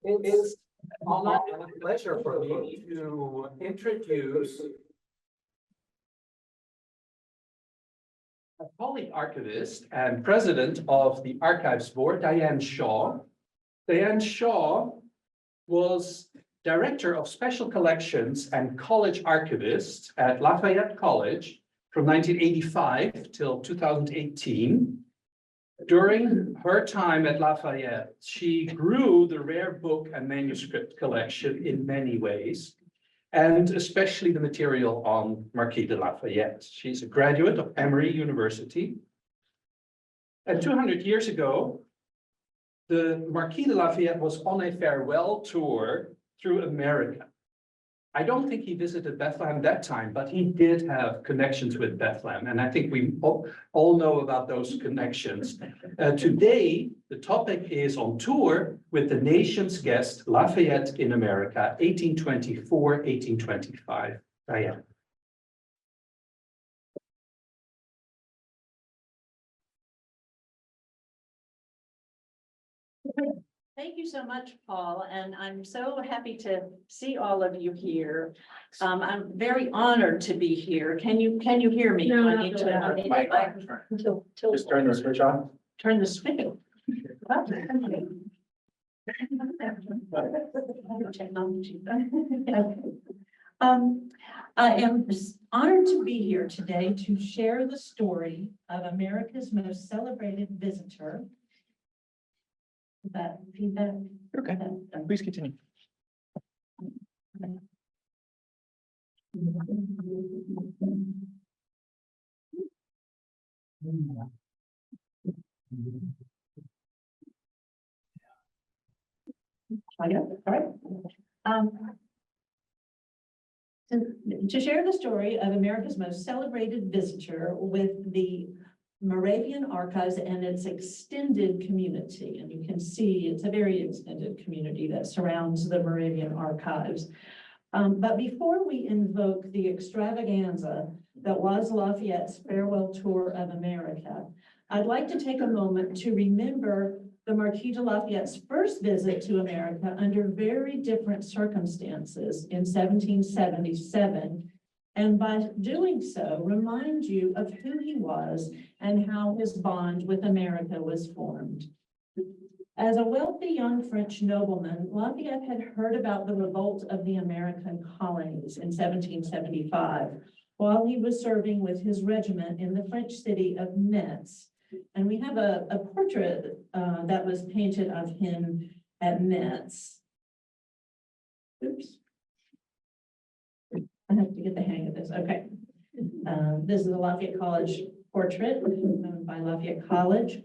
It's an honor and a pleasure for me to introduce a colleague archivist and president of the Archives Board, Diane Shaw. Diane Shaw was director of special collections and college archivist at Lafayette College from 1985 till 2018. During her time at Lafayette, she grew the rare book and manuscript collection in many ways, and especially the material on Marquis de Lafayette. She's a graduate of Emory University. And 200 years ago, the Marquis de Lafayette was on a farewell tour through America. I don't think he visited Bethlehem that time, but he did have connections with Bethlehem. And I think we all know about those connections. Today, the topic is on tour with the nation's guest, Lafayette in America, 1824, 1825. Diane. Thank you so much, Paul, and I'm so happy to see all of you here. I'm very honored to be here. Can you hear me? No, I need to Just turn the switch on. turn the switch. Technology. I am honored to be here today to share the story of America's most celebrated visitor. That feedback. Okay, please continue. I got it. All right. To share the story of America's most celebrated visitor with the Moravian Archives and its extended community. And you can see it's a very extended community that surrounds the Moravian Archives. But before we invoke the extravaganza that was Lafayette's farewell tour of America, I'd like to take a moment to remember the Marquis de Lafayette's first visit to America under very different circumstances in 1777. And by doing so, remind you of who he was and how his bond with America was formed. As a wealthy young French nobleman, Lafayette had heard about the revolt of the American colonies in 1775 while he was serving with his regiment in the French city of Metz. And we have a portrait that was painted of him at Metz. Oops. I have to get the hang of this. Okay. This is a Lafayette College portrait by Lafayette College.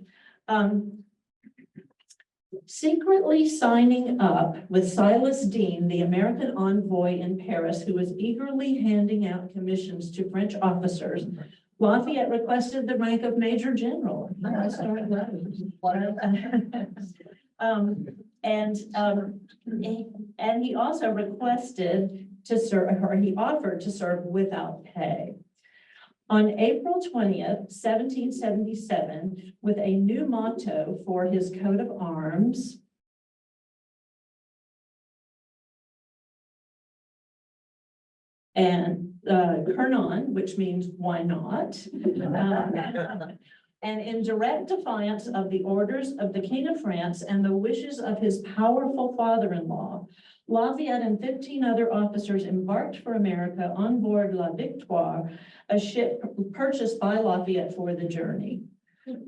Secretly signing up with Silas Deane, the American envoy in Paris, who was eagerly handing out commissions to French officers, Lafayette requested the rank of Major General. And he also requested to serve, or he offered to serve without pay. On April 20th, 1777, with a new motto for his coat of arms, and Kernon, which means why not? And in direct defiance of the orders of the King of France and the wishes of his powerful father-in-law, Lafayette and 15 other officers embarked for America on board La Victoire, a ship purchased by Lafayette for the journey.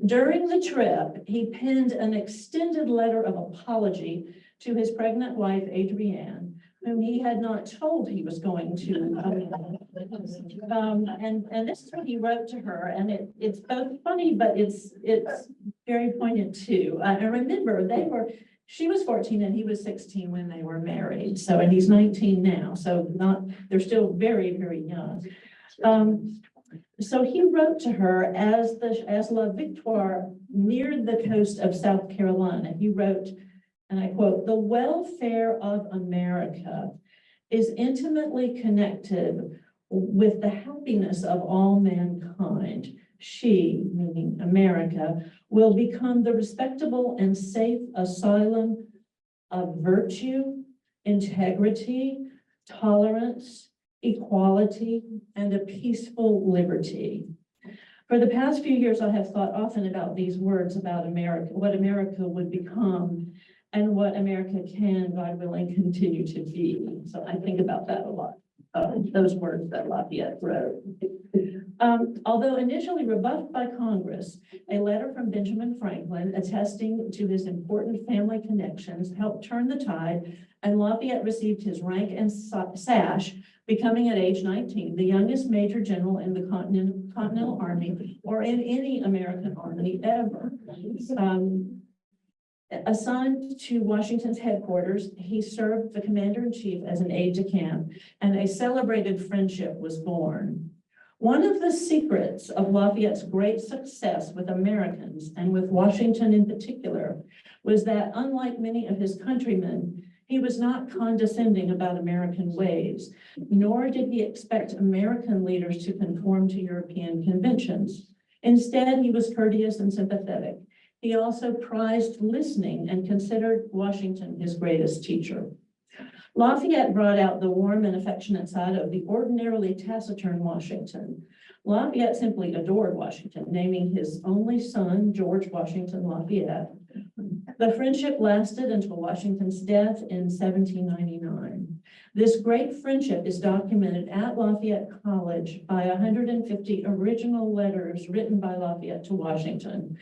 During the trip, he penned an extended letter of apology to his pregnant wife, Adrienne, whom he had not told he was going to. And this is what he wrote to her, and it's both funny, but it's very poignant too. And remember, she was 14 and he was 16 when they were married. So, and he's 19 now. So they're still very, very young. So he wrote to her as La Victoire neared the coast of South Carolina. He wrote, and I quote, "The welfare of America is intimately connected with the happiness of all mankind. She," meaning America, "will become the respectable and safe asylum of virtue, integrity, tolerance, equality, and a peaceful liberty. For the past few years, I have thought often about these words about America, what America would become, and what America can, God willing, continue to be. So I think about that a lot, those words that Lafayette wrote. Although initially rebuffed by Congress, a letter from Benjamin Franklin attesting to his important family connections helped turn the tide, and Lafayette received his rank and sash, becoming at age 19 the youngest major general in the Continental Army or in any American army ever. Assigned to Washington's headquarters, he served the commander-in-chief as an aide-de-camp, and a celebrated friendship was born. One of the secrets of Lafayette's great success with Americans, and with Washington in particular, was that, unlike many of his countrymen, he was not condescending about American ways, nor did he expect American leaders to conform to European conventions. Instead, he was courteous and sympathetic. He also prized listening and considered Washington his greatest teacher. Lafayette brought out the warm and affectionate side of the ordinarily taciturn Washington. Lafayette simply adored Washington, naming his only son, George Washington Lafayette. The friendship lasted until Washington's death in 1799. This great friendship is documented at Lafayette College by 150 original letters written by Lafayette to Washington.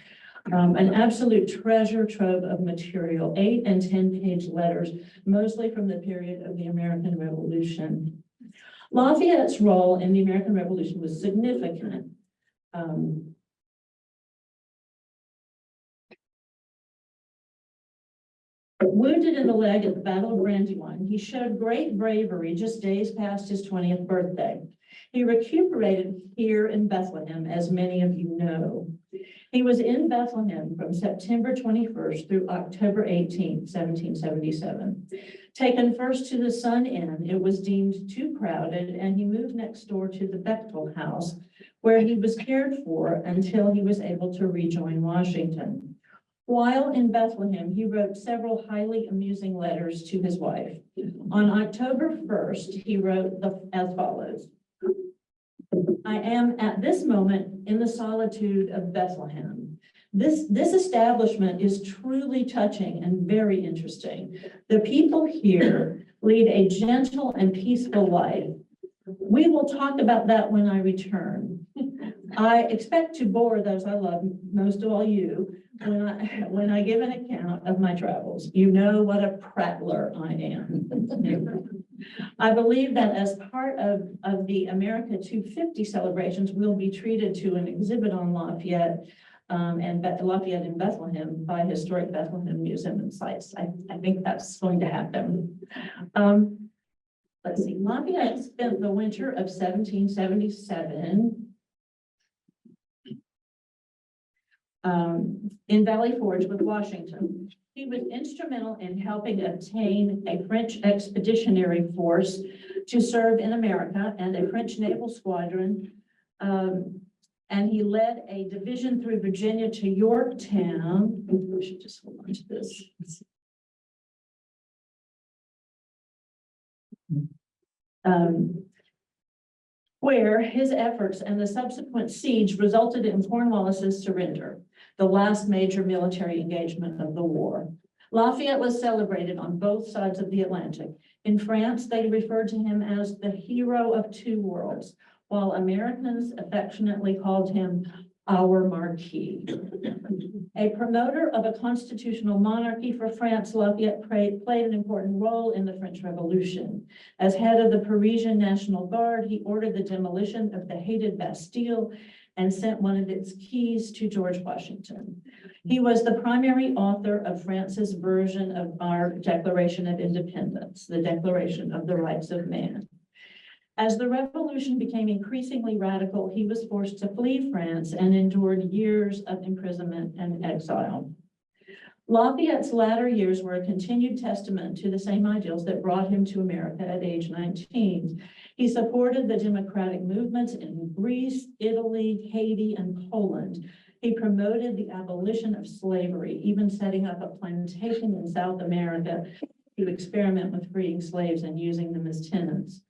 An absolute treasure trove of material, 8- and 10-page letters, mostly from the period of the American Revolution. Lafayette's role in the American Revolution was significant. Wounded in the leg at the Battle of Brandywine, he showed great bravery just days past his 20th birthday. He recuperated here in Bethlehem, as many of you know. He was in Bethlehem from September 21st through October 18th, 1777. Taken first to the Sun Inn, it was deemed too crowded, and he moved next door to the Bechtel House, where he was cared for until he was able to rejoin Washington. While in Bethlehem, he wrote several highly amusing letters to his wife. On October 1st, he wrote as follows. I am at this moment in the solitude of Bethlehem. This establishment is truly touching and very interesting. The people here lead a gentle and peaceful life. We will talk about that when I return. I expect to bore those I love, most of all you, when I give an account of my travels. You know what a prattler I am. I believe that as part of the America 250 celebrations, we'll be treated to an exhibit on Lafayette and Lafayette in Bethlehem by Historic Bethlehem Museum and Sites. I think that's going to happen. Let's see, Lafayette spent the winter of 1777 in Valley Forge with Washington. He was instrumental in helping obtain a French expeditionary force to serve in America and a French naval squadron. And he led a division through Virginia to Yorktown. We should just hold on to this. Where his efforts and the subsequent siege resulted in Cornwallis's surrender, the last major military engagement of the war. Lafayette was celebrated on both sides of the Atlantic. In France, they referred to him as the hero of two worlds, while Americans affectionately called him our Marquis. A promoter of a constitutional monarchy for France, Lafayette played an important role in the French Revolution. As head of the Parisian National Guard, he ordered the demolition of the hated Bastille and sent one of its keys to George Washington. He was the primary author of France's version of our Declaration of Independence, the Declaration of the Rights of Man. As the revolution became increasingly radical, he was forced to flee France and endured years of imprisonment and exile. Lafayette's latter years were a continued testament to the same ideals that brought him to America at age 19. He supported the democratic movements in Greece, Italy, Haiti, and Poland. He promoted the abolition of slavery, even setting up a plantation in South America to experiment with freeing slaves and using them as tenants.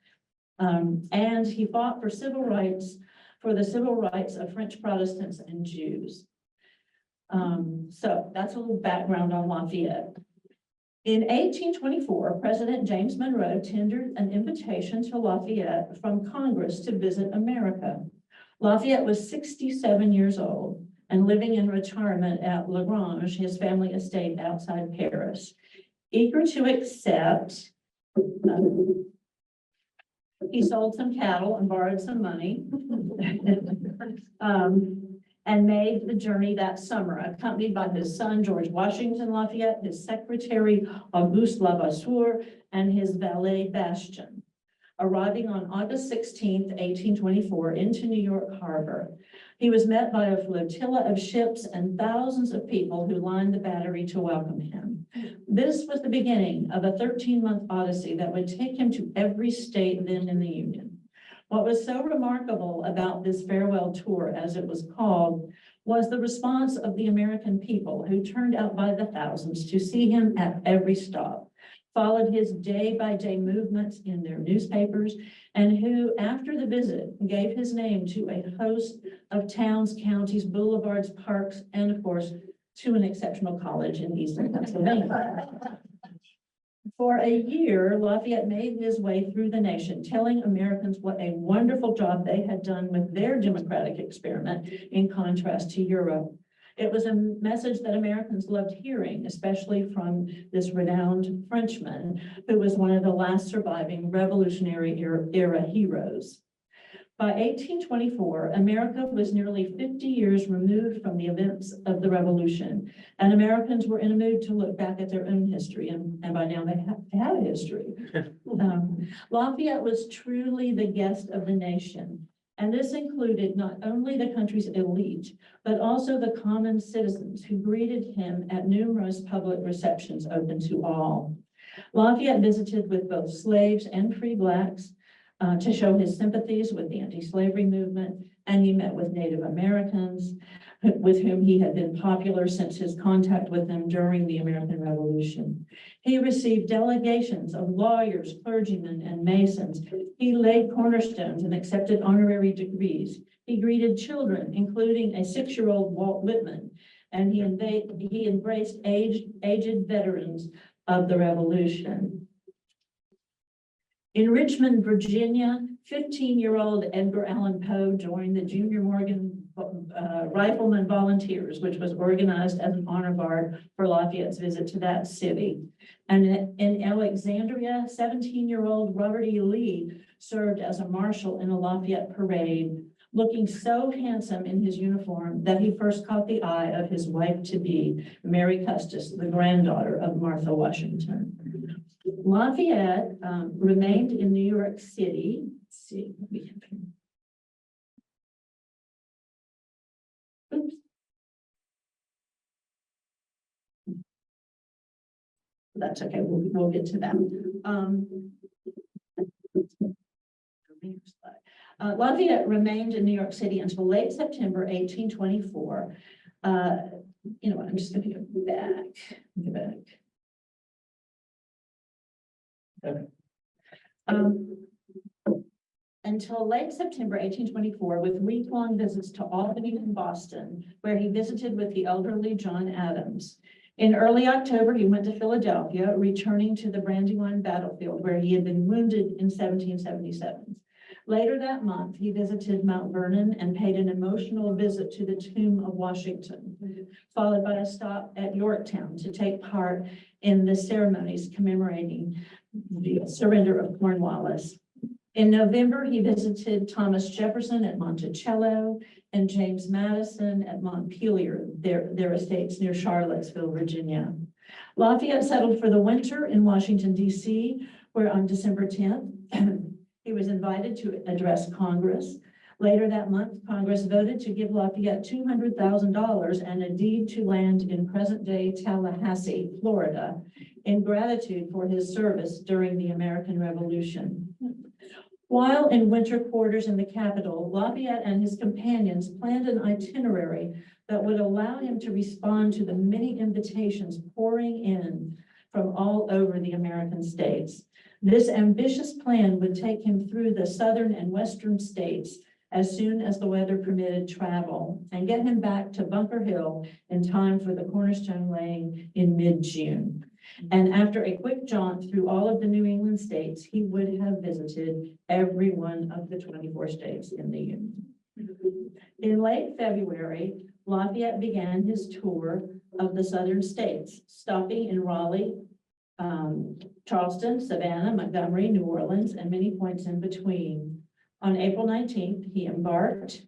And he fought for civil rights, for the civil rights of French Protestants and Jews. So that's a little background on Lafayette. In 1824, President James Monroe tendered an invitation to Lafayette from Congress to visit America. Lafayette was 67 years old and living in retirement at La Grange, his family estate outside Paris. Eager to accept, he sold some cattle and borrowed some money. And made the journey that summer, accompanied by his son, George Washington Lafayette, his secretary, Auguste Levasseur, and his valet, Bastian. Arriving on August 16th, 1824, into New York Harbor, he was met by a flotilla of ships and thousands of people who lined the battery to welcome him. This was the beginning of a 13-month odyssey that would take him to every state then in the Union. What was so remarkable about this farewell tour, as it was called, was the response of the American people who turned out by the thousands to see him at every stop, followed his day-by-day movements in their newspapers, and who, after the visit, gave his name to a host of towns, counties, boulevards, parks, and of course, to an exceptional college in Eastern Pennsylvania. For a year, Lafayette made his way through the nation, telling Americans what a wonderful job they had done with their democratic experiment in contrast to Europe. It was a message that Americans loved hearing, especially from this renowned Frenchman, who was one of the last surviving Revolutionary era heroes. By 1824, America was nearly 50 years removed from the events of the Revolution, and Americans were in a mood to look back at their own history, and by now they have a history. Lafayette was truly the guest of the nation, and this included not only the country's elite, but also the common citizens who greeted him at numerous public receptions open to all. Lafayette visited with both slaves and free blacks, to show his sympathies with the anti-slavery movement, and he met with Native Americans with whom he had been popular since his contact with them during the American Revolution. He received delegations of lawyers, clergymen, and masons. He laid cornerstones and accepted honorary degrees. He greeted children, including a 6-year-old Walt Whitman, and he embraced aged veterans of the Revolution. In Richmond, Virginia, 15-year-old Edgar Allan Poe joined the Junior Morgan Rifleman Volunteers, which was organized as an honor guard for Lafayette's visit to that city. And in Alexandria, 17-year-old Robert E. Lee served as a marshal in a Lafayette parade, looking so handsome in his uniform that he first caught the eye of his wife-to-be, Mary Custis, the granddaughter of Martha Washington. Lafayette remained in New York City. Let's see. Oops. That's okay. We'll get to that. Lafayette remained in New York City until late September 1824. You know what? I'm just going to go back. Go back. Okay. Until late September 1824, with week-long visits to Albany and Boston, where he visited with the elderly John Adams. In early October, he went to Philadelphia, returning to the Brandywine battlefield, where he had been wounded in 1777. Later that month, he visited Mount Vernon and paid an emotional visit to the tomb of Washington, followed by a stop at Yorktown to take part in the ceremonies commemorating the surrender of Cornwallis. In November, he visited Thomas Jefferson at Monticello and James Madison at Montpelier, their estates near Charlottesville, Virginia. Lafayette settled for the winter in Washington, D.C., where on December 10th, he was invited to address Congress. Later that month, Congress voted to give Lafayette $200,000 and a deed to land in present-day Tallahassee, Florida, in gratitude for his service during the American Revolution. While in winter quarters in the capital, Lafayette and his companions planned an itinerary that would allow him to respond to the many invitations pouring in from all over the American states. This ambitious plan would take him through the southern and western states as soon as the weather permitted travel and get him back to Bunker Hill in time for the cornerstone laying in mid-June. And after a quick jaunt through all of the New England states, he would have visited every one of the 24 states in the Union. In late February, Lafayette began his tour of the southern states, stopping in Raleigh, Charleston, Savannah, Montgomery, New Orleans, and many points in between. On April 19th, he embarked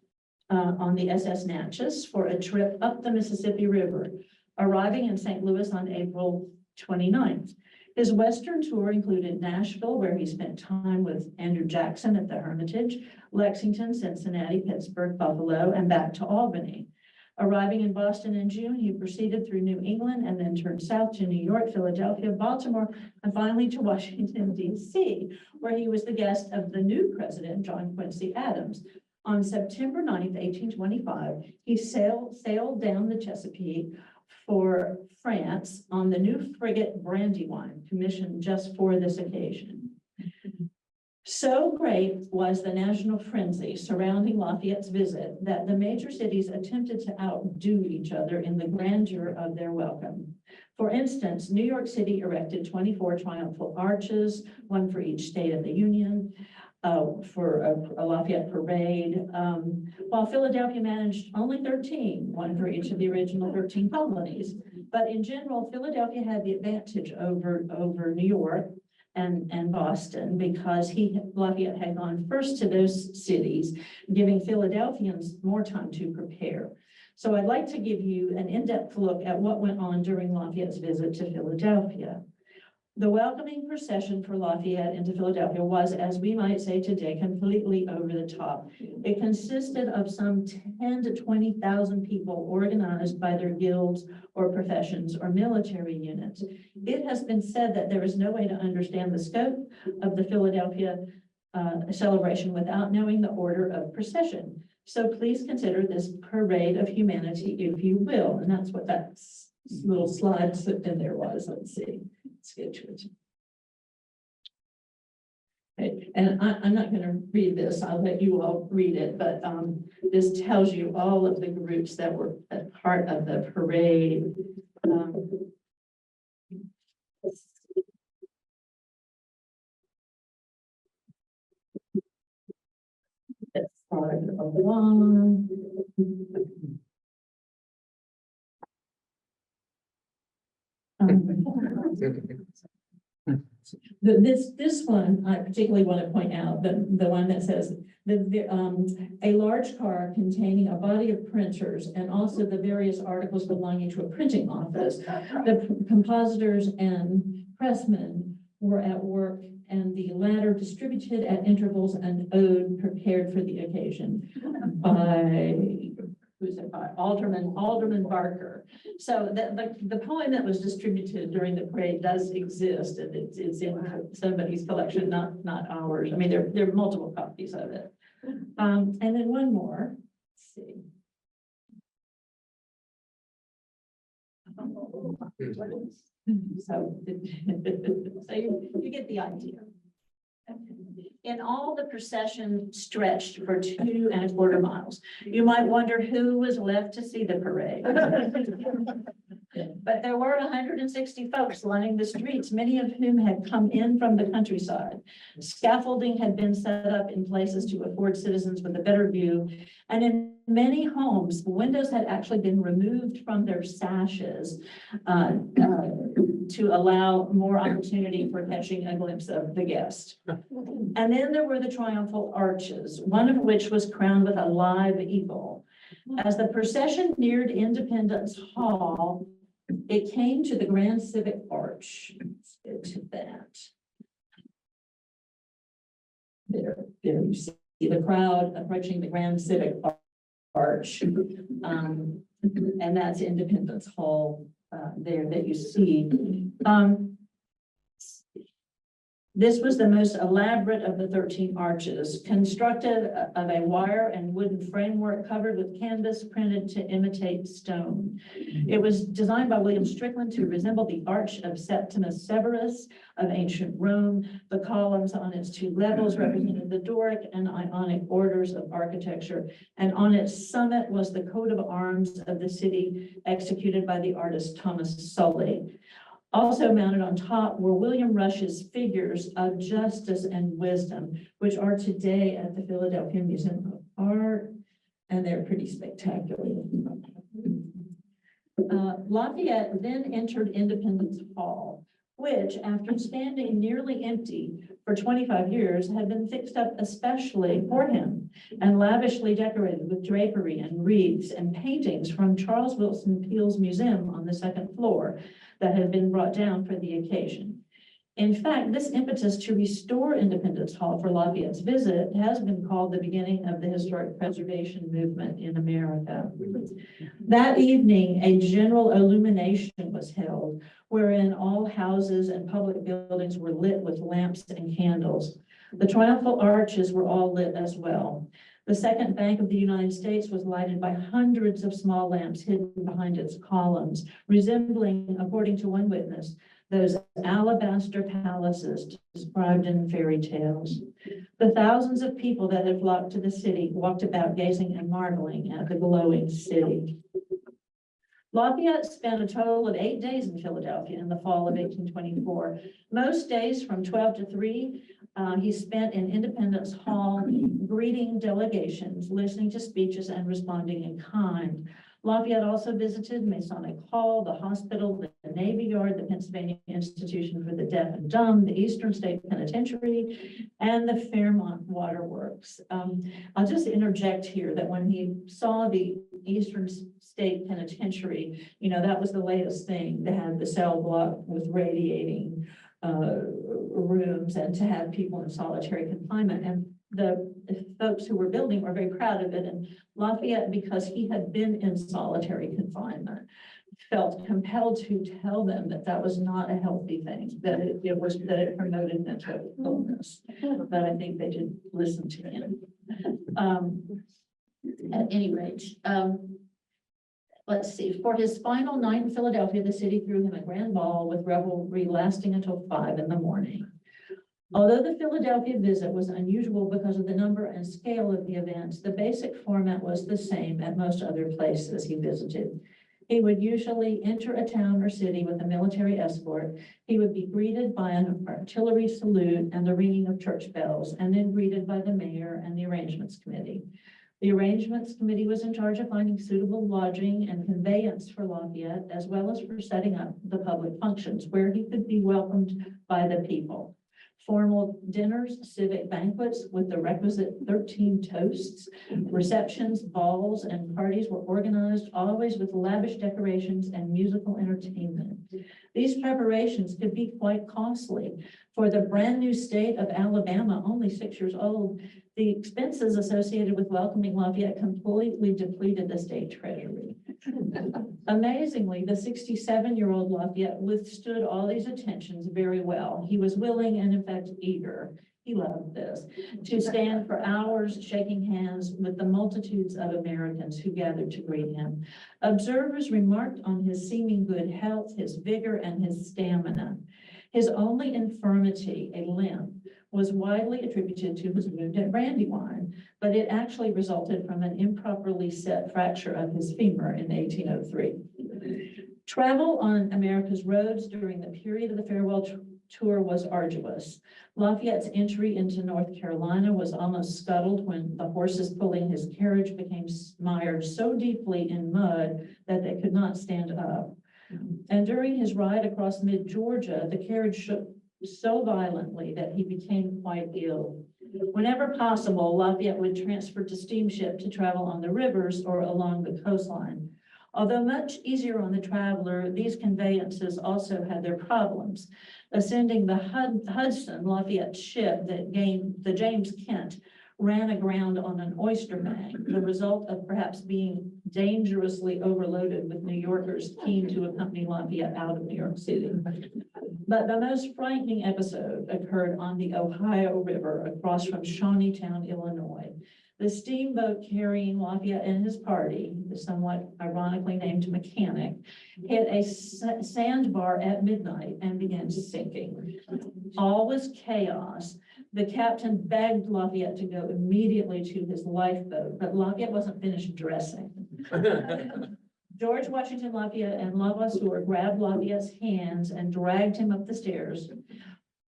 on the SS Natchez for a trip up the Mississippi River, arriving in St. Louis on April 29th. His Western tour included Nashville, where he spent time with Andrew Jackson at the Hermitage, Lexington, Cincinnati, Pittsburgh, Buffalo, and back to Albany. Arriving in Boston in June, he proceeded through New England and then turned south to New York, Philadelphia, Baltimore, and finally to Washington, D.C., where he was the guest of the new president, John Quincy Adams. On September 9th, 1825, he sailed down the Chesapeake for France on the new frigate Brandywine, commissioned just for this occasion. So great was the national frenzy surrounding Lafayette's visit that the major cities attempted to outdo each other in the grandeur of their welcome. For instance, New York City erected 24 triumphal arches, one for each state of the Union, for a Lafayette parade, while Philadelphia managed only 13, one for each of the original 13 colonies. But in general, Philadelphia had the advantage over New York and Boston because Lafayette had gone first to those cities, giving Philadelphians more time to prepare. So I'd like to give you an in-depth look at what went on during Lafayette's visit to Philadelphia. The welcoming procession for Lafayette into Philadelphia was, as we might say today, completely over the top. It consisted of some 10 to 20,000 people organized by their guilds or professions or military units. It has been said that there is no way to understand the scope of the Philadelphia celebration without knowing the order of procession. So please consider this parade of humanity, if you will. And that's what that little slide in there was. Let's see. Let's get to it. Okay. And I'm not going to read this. I'll let you all read it. But this tells you all of the groups that were a part of the parade. It's part of one. This one, I particularly want to point out, the one that says a large car containing a body of printers and also the various articles belonging to a printing office. The compositors and pressmen were at work, and the latter distributed at intervals an ode prepared for the occasion by Alderman Barker. So the poem that was distributed during the parade does exist, and it's in somebody's collection, not ours. I mean, there are multiple copies of it. And then one more. Let's see. So you get the idea. In all, the procession stretched for 2¼ miles. You might wonder who was left to see the parade. But there were 160 folks lining the streets, many of whom had come in from the countryside. Scaffolding had been set up in places to afford citizens with a better view. And in many homes, windows had actually been removed from their sashes to allow more opportunity for catching a glimpse of the guest. And then there were the triumphal arches, one of which was crowned with a live eagle. As the procession neared Independence Hall, it came to the Grand Civic Arch. Let's get to that. There you see the crowd approaching the Grand Civic Arch. And that's Independence Hall there that you see. This was the most elaborate of the 13 arches, constructed of a wire and wooden framework covered with canvas printed to imitate stone. It was designed by William Strickland to resemble the Arch of Septimus Severus of ancient Rome. The columns on its two levels represented the Doric and Ionic orders of architecture, and on its summit was the coat of arms of the city executed by the artist Thomas Sully. Also mounted on top were William Rush's figures of justice and wisdom, which are today at the Philadelphia Museum of Art, and they're pretty spectacular. Lafayette then entered Independence Hall, which, after standing nearly empty for 25 years, had been fixed up especially for him and lavishly decorated with drapery and wreaths and paintings from Charles Wilson Peale's museum on the second floor that had been brought down for the occasion. In fact, this impetus to restore Independence Hall for Lafayette's visit has been called the beginning of the historic preservation movement in America. That evening, a general illumination was held, wherein all houses and public buildings were lit with lamps and candles. The triumphal arches were all lit as well. The Second Bank of the United States was lighted by hundreds of small lamps hidden behind its columns, resembling, according to one witness, those alabaster palaces described in fairy tales. The thousands of people that had flocked to the city walked about gazing and marveling at the glowing city. Lafayette spent a total of 8 days in Philadelphia in the fall of 1824. Most days from 12 to 3, he spent in Independence Hall greeting delegations, listening to speeches, and responding in kind. Lafayette also visited Masonic Hall, the hospital, the Navy Yard, the Pennsylvania Institution for the Deaf and Dumb, the Eastern State Penitentiary, and the Fairmont Waterworks. I'll just interject here that when he saw the Eastern State Penitentiary, you know, that was the latest thing, to have the cell block with radiating rooms and to have people in solitary confinement. And the folks who were building were very proud of it. And Lafayette, because he had been in solitary confinement, felt compelled to tell them that that was not a healthy thing, that it promoted mental illness. But I think they did listen to him. At any rate, let's see, for his final night in Philadelphia, the city threw him a grand ball with revelry lasting until 5 in the morning. Although the Philadelphia visit was unusual because of the number and scale of the events, the basic format was the same at most other places he visited. He would usually enter a town or city with a military escort. He would be greeted by an artillery salute and the ringing of church bells, and then greeted by the mayor and the arrangements committee. The arrangements committee was in charge of finding suitable lodging and conveyance for Lafayette, as well as for setting up the public functions where he could be welcomed by the people. Formal dinners, civic banquets with the requisite 13 toasts, receptions, balls, and parties were organized, always with lavish decorations and musical entertainment. These preparations could be quite costly. For the brand new state of Alabama, only 6 years old, the expenses associated with welcoming Lafayette completely depleted the state treasury. Amazingly, the 67-year-old Lafayette withstood all these attentions very well. He was willing and, in fact, eager. He loved this, to stand for hours shaking hands with the multitudes of Americans who gathered to greet him. Observers remarked on his seeming good health, his vigor, and his stamina. His only infirmity, a limp, was widely attributed to his wound at Brandywine, but it actually resulted from an improperly set fracture of his femur in 1803. Travel on America's roads during the period of the farewell tour was arduous. Lafayette's entry into North Carolina was almost scuttled when the horses pulling his carriage became mired so deeply in mud that they could not stand up. And during his ride across mid-Georgia, the carriage shook so violently that he became quite ill. Whenever possible, Lafayette would transfer to steamship to travel on the rivers or along the coastline. Although much easier on the traveler, these conveyances also had their problems. Ascending the Hudson, Lafayette's ship, the James Kent, ran aground on an oyster bank, the result of perhaps being dangerously overloaded with New Yorkers keen to accompany Lafayette out of New York City. But the most frightening episode occurred on the Ohio River across from Shawneetown, Illinois. The steamboat carrying Lafayette and his party, the somewhat ironically named Mechanic, hit a sandbar at midnight and began sinking. All was chaos. The captain begged Lafayette to go immediately to his lifeboat, but Lafayette wasn't finished dressing. George Washington Lafayette and Lavoisier grabbed Lafayette's hands and dragged him up the stairs.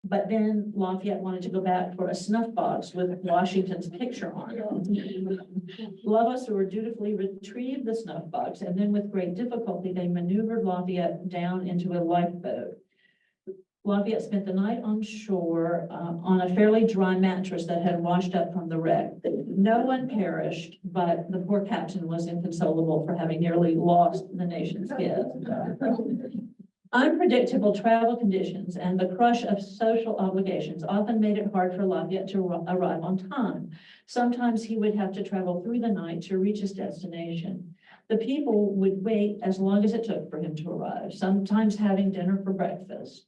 But then Lafayette wanted to go back for a snuff box with Washington's picture on it. Lavoisier dutifully retrieved the snuff box, and then with great difficulty, they maneuvered Lafayette down into a lifeboat. Lafayette spent the night on shore on a fairly dry mattress that had washed up from the wreck. No one perished, but the poor captain was inconsolable for having nearly lost the nation's gift. Unpredictable travel conditions and the crush of social obligations often made it hard for Lafayette to arrive on time. Sometimes he would have to travel through the night to reach his destination. The people would wait as long as it took for him to arrive, sometimes having dinner for breakfast.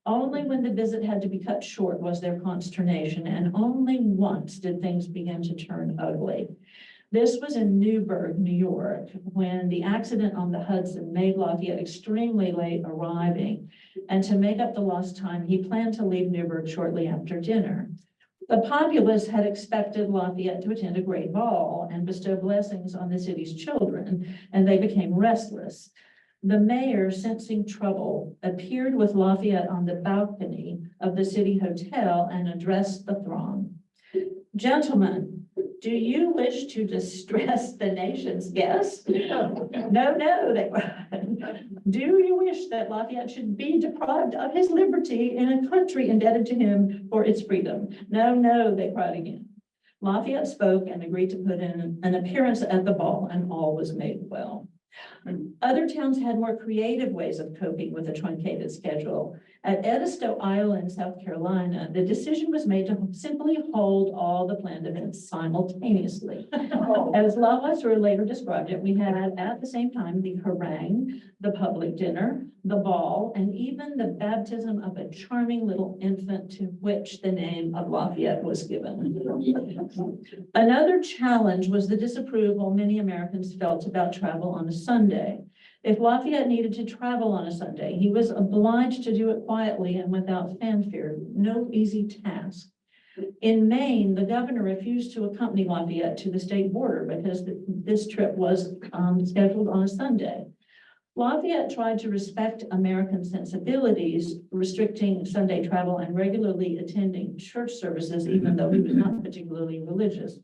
Only when the visit had to be cut short was there consternation, and only once did things begin to turn ugly. This was in Newburgh, New York, when the accident on the Hudson made Lafayette extremely late arriving. And to make up the lost time, he planned to leave Newburgh shortly after dinner. The populace had expected Lafayette to attend a great ball and bestow blessings on the city's children, and they became restless. The mayor, sensing trouble, appeared with Lafayette on the balcony of the city hotel and addressed the throng. "Gentlemen, do you wish to distress the nation's guests?" No, they cried. "Do you wish that Lafayette should be deprived of his liberty in a country indebted to him for its freedom?" No, they cried again. Lafayette spoke and agreed to put in an appearance at the ball, and all was made well. Other towns had more creative ways of coping with a truncated schedule. At Edisto Island, South Carolina, the decision was made to simply hold all the planned events simultaneously. As Lavoisier later described it, we had at the same time the harangue, the public dinner, the ball, and even the baptism of a charming little infant to which the name of Lafayette was given. Another challenge was the disapproval many Americans felt about travel on a Sunday. If Lafayette needed to travel on a Sunday, he was obliged to do it quietly and without fanfare, no easy task. In Maine, the governor refused to accompany Lafayette to the state border because this trip was scheduled on a Sunday. Lafayette tried to respect American sensibilities, restricting Sunday travel and regularly attending church services, even though he was not particularly religious.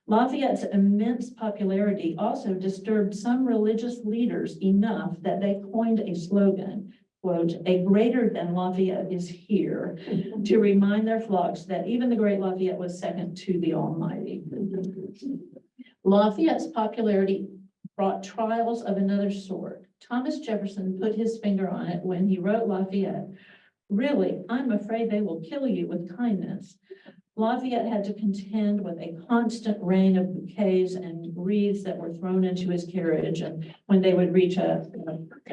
Lafayette's immense popularity also disturbed some religious leaders enough that they coined a slogan, quote, "A greater than Lafayette is here," to remind their flocks that even the great Lafayette was second to the Almighty. Lafayette's popularity brought trials of another sort. Thomas Jefferson put his finger on it when he wrote Lafayette, "Really, I'm afraid they will kill you with kindness." Lafayette had to contend with a constant rain of bouquets and wreaths that were thrown into his carriage. And when they would reach a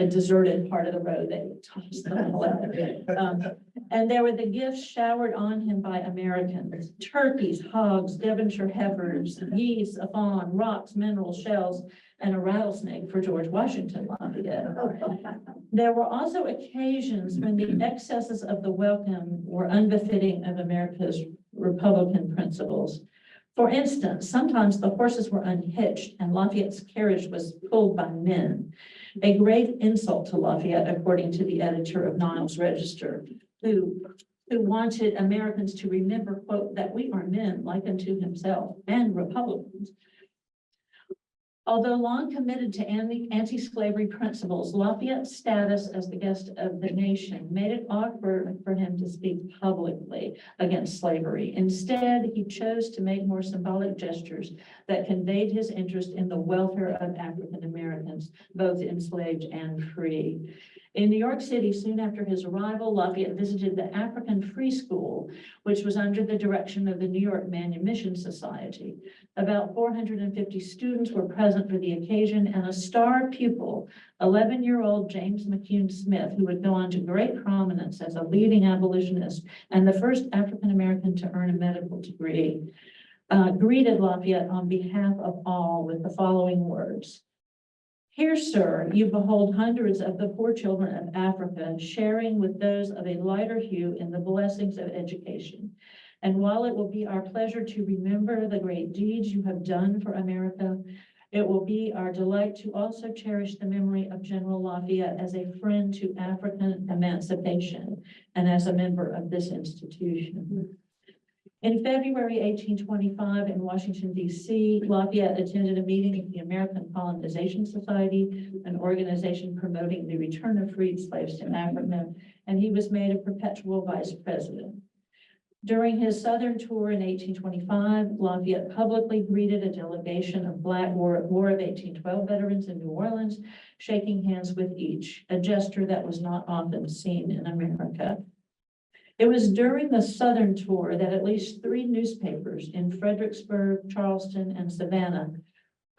deserted part of the road, they would toss them all out. And there were the gifts showered on him by Americans: turkeys, hogs, Devonshire heifers, geese, a fawn, rocks, minerals, shells, and a rattlesnake for George Washington Lafayette. There were also occasions when the excesses of the welcome were unbefitting of America's Republican principles. For instance, sometimes the horses were unhitched and Lafayette's carriage was pulled by men, a great insult to Lafayette, according to the editor of Niles Register, who wanted Americans to remember, quote, "that we are men like unto himself and Republicans." Although long committed to anti-slavery principles, Lafayette's status as the guest of the nation made it awkward for him to speak publicly against slavery. Instead, he chose to make more symbolic gestures that conveyed his interest in the welfare of African Americans, both enslaved and free. In New York City, soon after his arrival, Lafayette visited the African Free School, which was under the direction of the New York Manumission Society. About 450 students were present for the occasion, and a star pupil, 11-year-old James McCune Smith, who would go on to great prominence as a leading abolitionist and the first African-American to earn a medical degree, greeted Lafayette on behalf of all with the following words. Here, sir, you behold hundreds of the poor children of Africa sharing with those of a lighter hue in the blessings of education. And while it will be our pleasure to remember the great deeds you have done for America, it will be our delight to also cherish the memory of General Lafayette as a friend to African emancipation and as a member of this institution. In February 1825 in Washington, D.C., Lafayette attended a meeting of the American Colonization Society, an organization promoting the return of freed slaves to Africa, and he was made a perpetual vice president. During his Southern tour in 1825, Lafayette publicly greeted a delegation of Black War of 1812 veterans in New Orleans, shaking hands with each, a gesture that was not often seen in America. It was during the Southern tour that at least 3 newspapers in Fredericksburg, Charleston, and Savannah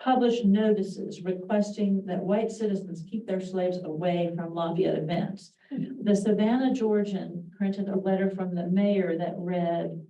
published notices requesting that white citizens keep their slaves away from Lafayette events. The Savannah Georgian printed a letter from the mayor that read,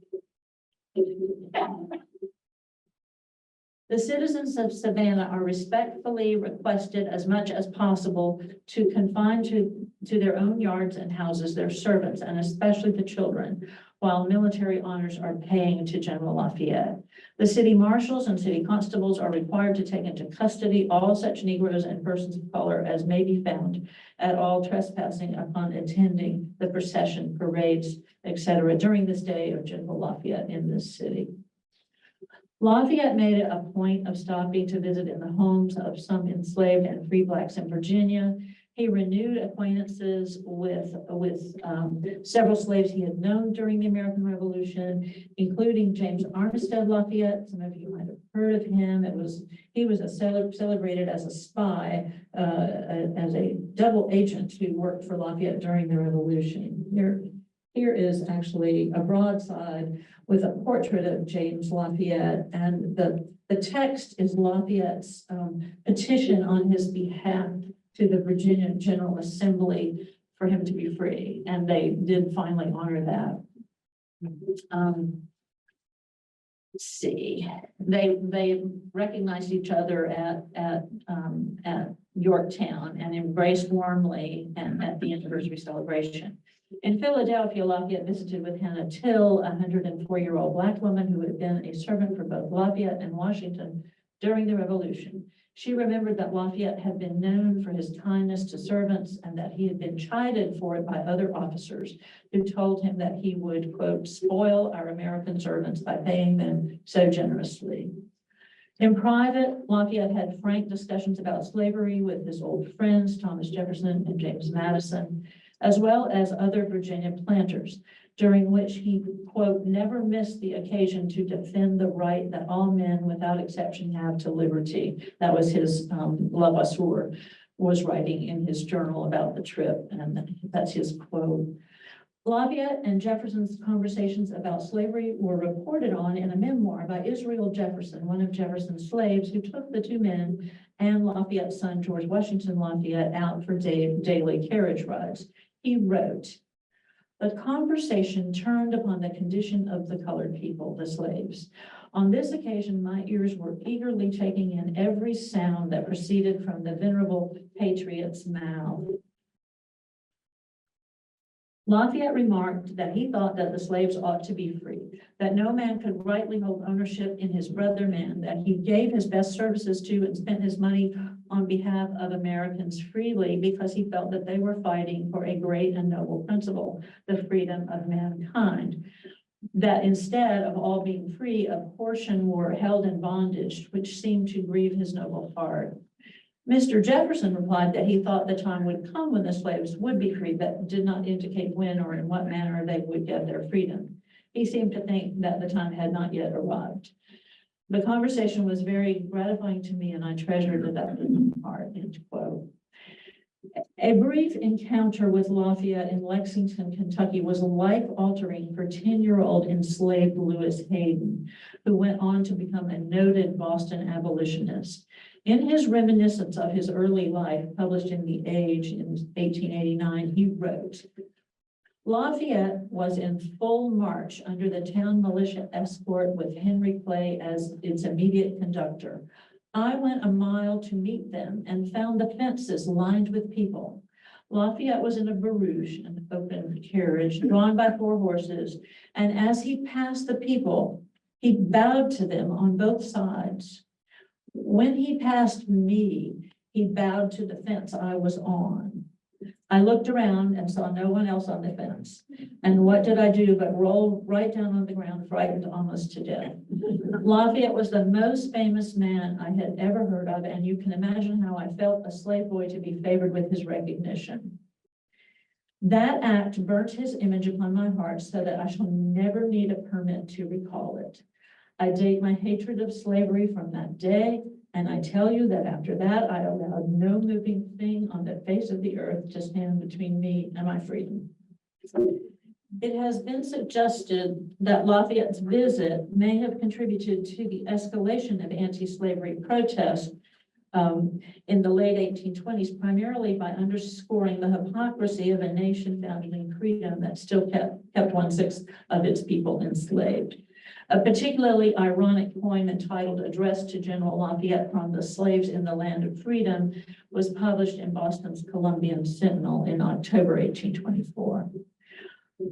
the citizens of Savannah are respectfully requested as much as possible to confine to their own yards and houses their servants, and especially the children, while military honors are paying to General Lafayette. The city marshals and city constables are required to take into custody all such Negroes and persons of color as may be found at all trespassing upon attending the procession, parades, etc. during this day of General Lafayette in this city. Lafayette made it a point of stopping to visit in the homes of some enslaved and free Blacks in Virginia. He renewed acquaintances with several slaves he had known during the American Revolution, including James Armistead Lafayette. Some of you might have heard of him. He was celebrated as a spy, as a double agent who worked for Lafayette during the Revolution. Here is actually a broadside with a portrait of James Lafayette, and the text is Lafayette's petition on his behalf to the Virginia General Assembly for him to be free, and they did finally honor that. Let's see, they recognized each other at Yorktown and embraced warmly and at the anniversary celebration. In Philadelphia, Lafayette visited with Hannah Till, a 104-year-old Black woman who had been a servant for both Lafayette and Washington during the Revolution. She remembered that Lafayette had been known for his kindness to servants and that he had been chided for it by other officers who told him that he would, quote, spoil our American servants by paying them so generously. In private, Lafayette had frank discussions about slavery with his old friends, Thomas Jefferson and James Madison, as well as other Virginia planters, during which he, quote, never missed the occasion to defend the right that all men without exception have to liberty. That was his, Lavoisier was writing in his journal about the trip, and that's his quote. Lafayette and Jefferson's conversations about slavery were reported on in a memoir by Israel Jefferson, one of Jefferson's slaves, who took the 2 men and Lafayette's son, George Washington Lafayette, out for daily carriage rides. He wrote, the conversation turned upon the condition of the colored people, the slaves. On this occasion, my ears were eagerly taking in every sound that proceeded from the venerable patriot's mouth. Lafayette remarked that he thought that the slaves ought to be free, that no man could rightly hold ownership in his brother man, that he gave his best services to and spent his money on behalf of Americans freely because he felt that they were fighting for a great and noble principle, the freedom of mankind. That instead of all being free, a portion were held in bondage, which seemed to grieve his noble heart. Mr. Jefferson replied that he thought the time would come when the slaves would be free, but did not indicate when or in what manner they would get their freedom. He seemed to think that the time had not yet arrived. The conversation was very gratifying to me, and I treasured it up in my heart, end quote. A brief encounter with Lafayette in Lexington, Kentucky was life-altering for 10-year-old enslaved Lewis Hayden, who went on to become a noted Boston abolitionist. In his reminiscence of his early life, published in The Age in 1889, he wrote, Lafayette was in full march under the town militia escort with Henry Clay as its immediate conductor. I went a mile to meet them and found the fences lined with people. Lafayette was in a barouche, an open carriage, drawn by 4 horses, and as he passed the people, he bowed to them on both sides. When he passed me, he bowed to the fence I was on. I looked around and saw no one else on the fence. And what did I do but roll right down on the ground, frightened almost to death? Lafayette was the most famous man I had ever heard of, and you can imagine how I felt, a slave boy, to be favored with his recognition. That act burnt his image upon my heart so that I shall never need a permit to recall it. I date my hatred of slavery from that day, and I tell you that after that, I allowed no moving thing on the face of the earth to stand between me and my freedom. It has been suggested that Lafayette's visit may have contributed to the escalation of anti-slavery protests in the late 1820s, primarily by underscoring the hypocrisy of a nation founded in freedom that still kept 1/6 of its people enslaved. A particularly ironic poem entitled Address to General Lafayette from the Slaves in the Land of Freedom was published in Boston's Columbian Sentinel in October 1824.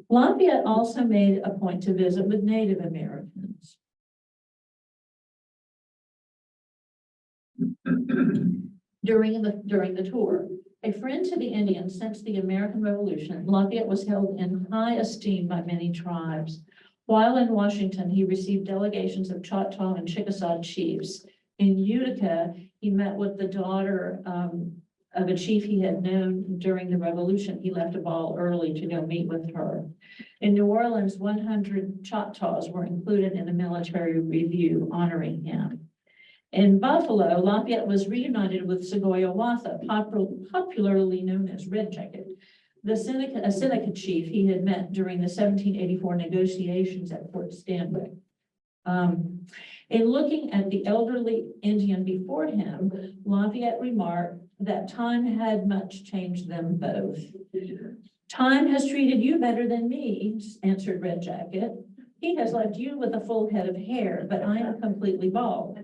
Lafayette also made a point to visit with Native Americans. During the tour, a friend to the Indians since the American Revolution, Lafayette was held in high esteem by many tribes. While in Washington, he received delegations of Choctaw and Chickasaw chiefs. In Utica, he met with the daughter of a chief he had known during the Revolution. He left a ball early to go meet with her. In New Orleans, 100 Choctaws were included in a military review honoring him. In Buffalo, Lafayette was reunited with Segoyawatha, popularly known as Red Jacket, a Seneca chief he had met during the 1784 negotiations at Fort Stanwix. In looking at the elderly Indian before him, Lafayette remarked that time had much changed them both. Time has treated you better than me, answered Red Jacket. He has left you with a full head of hair, but I am completely bald.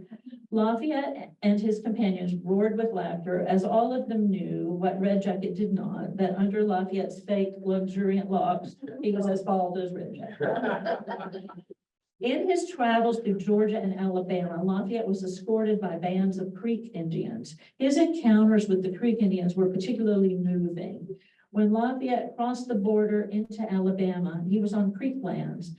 Lafayette and his companions roared with laughter, as all of them knew what Red Jacket did not, that under Lafayette's fake luxuriant locks, he was as bald as Red Jacket. In his travels through Georgia and Alabama, Lafayette was escorted by bands of Creek Indians. His encounters with the Creek Indians were particularly moving. When Lafayette crossed the border into Alabama, he was on Creek lands,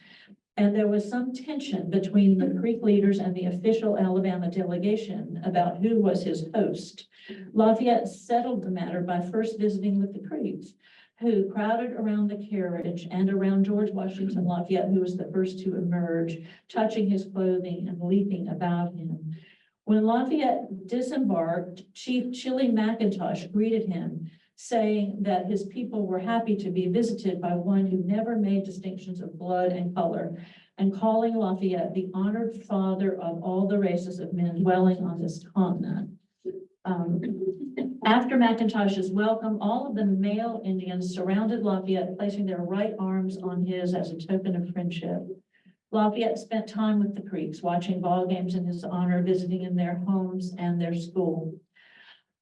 and there was some tension between the Creek leaders and the official Alabama delegation about who was his host. Lafayette settled the matter by first visiting with the Creeks, who crowded around the carriage and around George Washington Lafayette, who was the first to emerge, touching his clothing and leaping about him. When Lafayette disembarked, Chief Chili McIntosh greeted him, saying that his people were happy to be visited by one who never made distinctions of blood and color, and calling Lafayette the honored father of all the races of men dwelling on this continent. After McIntosh's welcome, all of the male Indians surrounded Lafayette, placing their right arms on his as a token of friendship. Lafayette spent time with the Creeks, watching ball games in his honor, visiting in their homes and their school.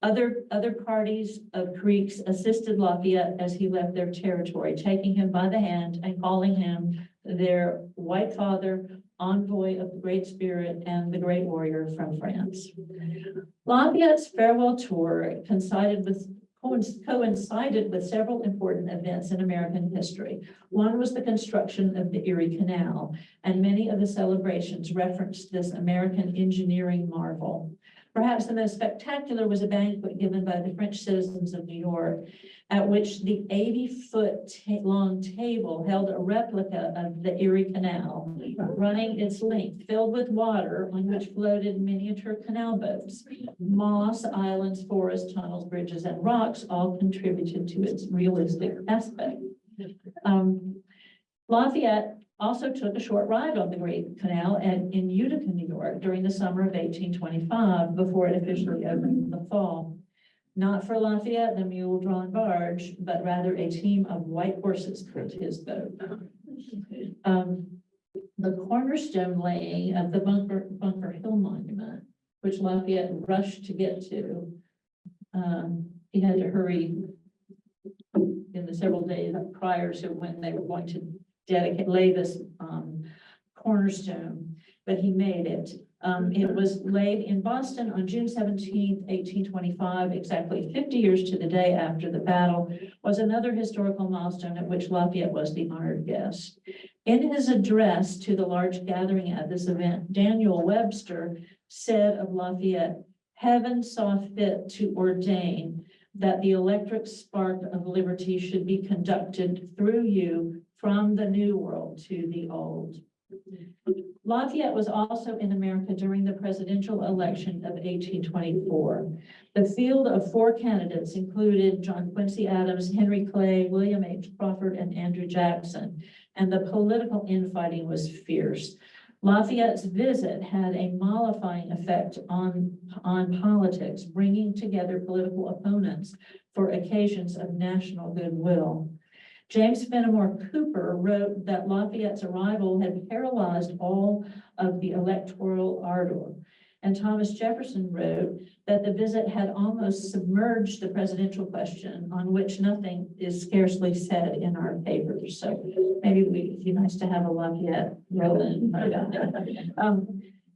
Other parties of Creeks assisted Lafayette as he left their territory, taking him by the hand and calling him their white father, envoy of the Great Spirit, and the great warrior from France. Lafayette's farewell tour coincided with several important events in American history. One was the construction of the Erie Canal, and many of the celebrations referenced this American engineering marvel. Perhaps the most spectacular was a banquet given by the French citizens of New York, at which the 80-foot long table held a replica of the Erie Canal, running its length, filled with water on which floated miniature canal boats. Moss, islands, forests, tunnels, bridges, and rocks all contributed to its realistic aspect. Lafayette also took a short ride on the Great Canal in Utica, New York during the summer of 1825 before it officially opened in the fall. Not for Lafayette, the mule-drawn barge, but rather a team of white horses pulled his boat. The cornerstone laying of the Bunker Hill Monument, which Lafayette rushed to get to, he had to hurry in the several days prior to when they were going to lay this cornerstone, but he made it. It was laid in Boston on June 17th, 1825, exactly 50 years to the day after the battle, was another historical milestone at which Lafayette was the honored guest. In his address to the large gathering at this event, Daniel Webster said of Lafayette, "Heaven saw fit to ordain that the electric spark of liberty should be conducted through you from the New World to the Old." Lafayette was also in America during the presidential election of 1824. The field of 4 candidates included John Quincy Adams, Henry Clay, William H. Crawford, and Andrew Jackson, and the political infighting was fierce. Lafayette's visit had a mollifying effect on politics, bringing together political opponents for occasions of national goodwill. James Fenimore Cooper wrote that Lafayette's arrival had paralyzed all of the electoral ardor. And Thomas Jefferson wrote that the visit had almost submerged the presidential question, on which nothing is scarcely said in our papers. So maybe it'd be nice to have a Lafayette roll in.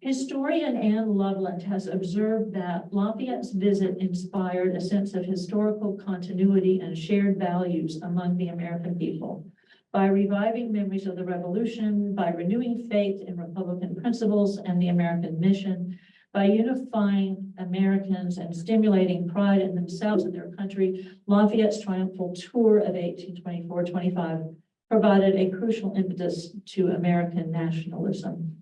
Historian Anne Loveland has observed that Lafayette's visit inspired a sense of historical continuity and shared values among the American people. By reviving memories of the Revolution, by renewing faith in Republican principles and the American mission, by unifying Americans and stimulating pride in themselves and their country, Lafayette's triumphal tour of 1824-25 provided a crucial impetus to American nationalism.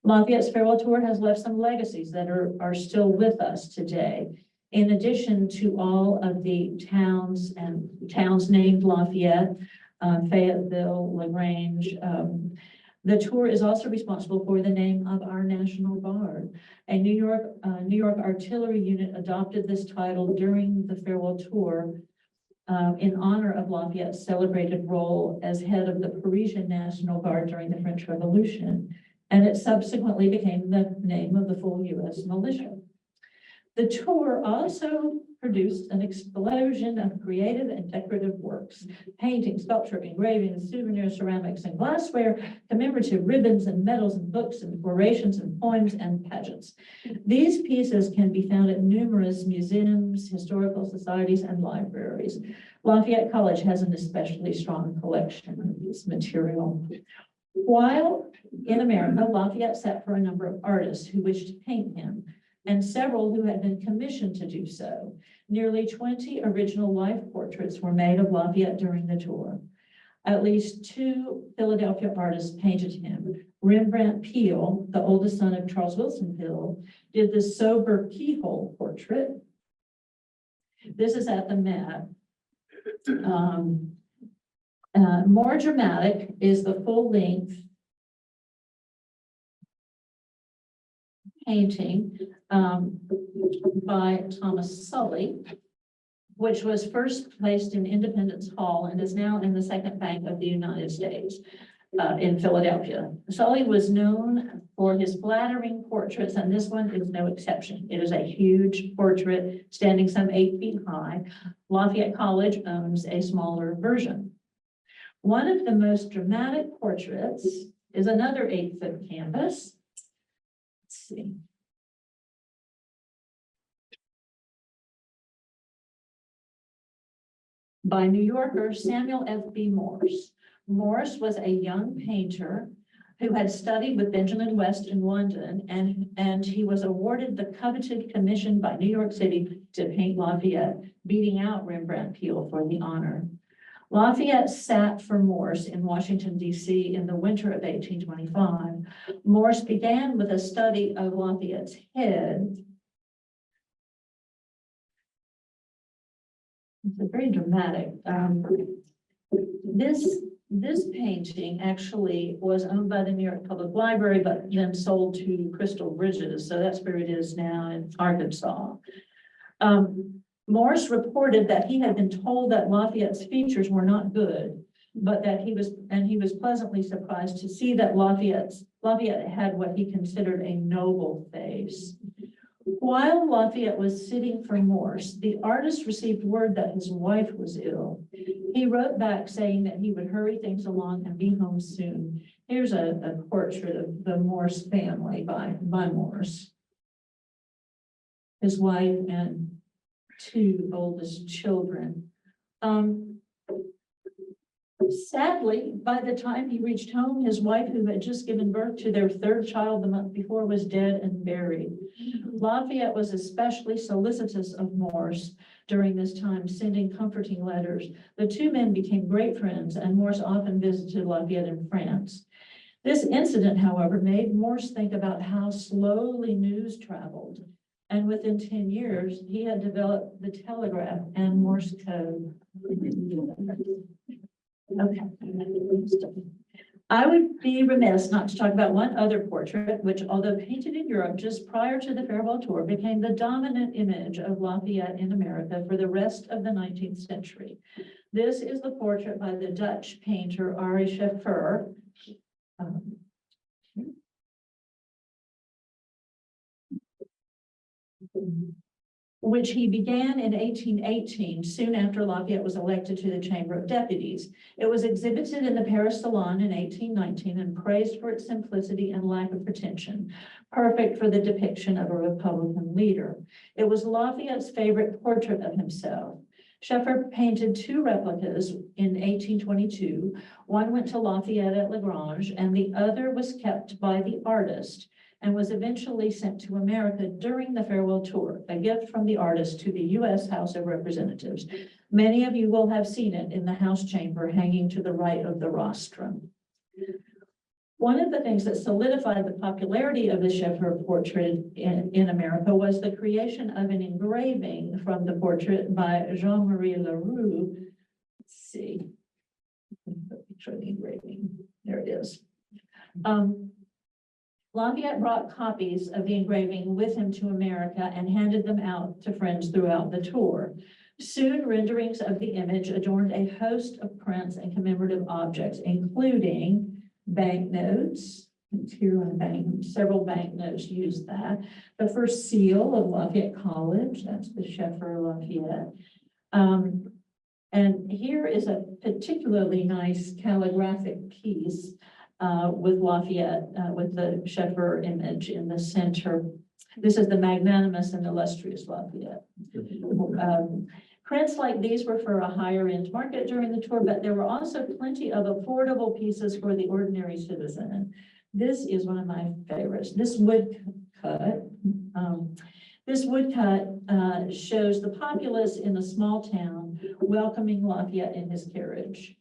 Lafayette's farewell tour has left some legacies that are still with us today. In addition to all of the towns named Lafayette, Fayetteville, LaGrange, the tour is also responsible for the name of our national guard. A New York artillery unit adopted this title during the farewell tour in honor of Lafayette's celebrated role as head of the Parisian National Guard during the French Revolution, and it subsequently became the name of the full U.S. militia. The tour also produced an explosion of creative and decorative works: painting, sculpture, engraving, souvenirs, ceramics, and glassware, commemorative ribbons and medals and books and orations and poems and pageants. These pieces can be found at numerous museums, historical societies, and libraries. Lafayette College has an especially strong collection of this material. While in America, Lafayette sat for a number of artists who wished to paint him, and several who had been commissioned to do so. Nearly 20 original life portraits were made of Lafayette during the tour. At least 2 Philadelphia artists painted him. Rembrandt Peale, the oldest son of Charles Willson Peale, did the sober keyhole portrait. This is at the Met. More dramatic is the full-length painting by Thomas Sully, which was first placed in Independence Hall and is now in the Second Bank of the United States in Philadelphia. Sully was known for his flattering portraits, and this one is no exception. It is a huge portrait standing some 8 feet high. Lafayette College owns a smaller version. One of the most dramatic portraits is another 8-foot canvas. Let's see. By New Yorker Samuel F.B. Morse. Morse was a young painter who had studied with Benjamin West in London, and he was awarded the coveted commission by New York City to paint Lafayette, beating out Rembrandt Peale for the honor. Lafayette sat for Morse in Washington, D.C. in the winter of 1825. Morse began with a study of Lafayette's head. It's very dramatic. This painting actually was owned by the New York Public Library, but then sold to Crystal Bridges. So that's where it is now in Arkansas. Morse reported that he had been told that Lafayette's features were not good, but that he was pleasantly surprised to see that Lafayette had what he considered a noble face. While Lafayette was sitting for Morse, the artist received word that his wife was ill. He wrote back saying that he would hurry things along and be home soon. Here's a portrait of the Morse family by Morse. His wife and two oldest children. Sadly, by the time he reached home, his wife, who had just given birth to their third child the month before, was dead and buried. Lafayette was especially solicitous of Morse during this time, sending comforting letters. The two men became great friends, and Morse often visited Lafayette in France. This incident, however, made Morse think about how slowly news traveled. And within 10 years, he had developed the telegraph and Morse code. Okay. I would be remiss not to talk about one other portrait, which, although painted in Europe just prior to the farewell tour, became the dominant image of Lafayette in America for the rest of the 19th century. This is the portrait by the Dutch painter Arie Scheffer. Which he began in 1818, soon after Lafayette was elected to the Chamber of Deputies. It was exhibited in the Paris Salon in 1819 and praised for its simplicity and lack of pretension, perfect for the depiction of a Republican leader. It was Lafayette's favorite portrait of himself. Scheffer painted two replicas in 1822. One went to Lafayette at Lagrange, and the other was kept by the artist and was eventually sent to America during the farewell tour, a gift from the artist to the U.S. House of Representatives. Many of you will have seen it in the House chamber hanging to the right of the rostrum. One of the things that solidified the popularity of the Scheffer portrait in America was the creation of an engraving from the portrait by Jean-Marie Leroux. Let's see. Picture of the engraving. There it is. Lafayette brought copies of the engraving with him to America and handed them out to friends throughout the tour. Soon, renderings of the image adorned a host of prints and commemorative objects, including banknotes. Here on several banknotes use that. The first seal of Lafayette College, that's the Scheffer Lafayette. And here is a particularly nice calligraphic piece with Lafayette, with the Scheffer image in the center. This is the magnanimous and illustrious Lafayette. Prints like these were for a higher end market during the tour, but there were also plenty of affordable pieces for the ordinary citizen. This is one of my favorites. This woodcut shows the populace in a small town welcoming Lafayette in his carriage.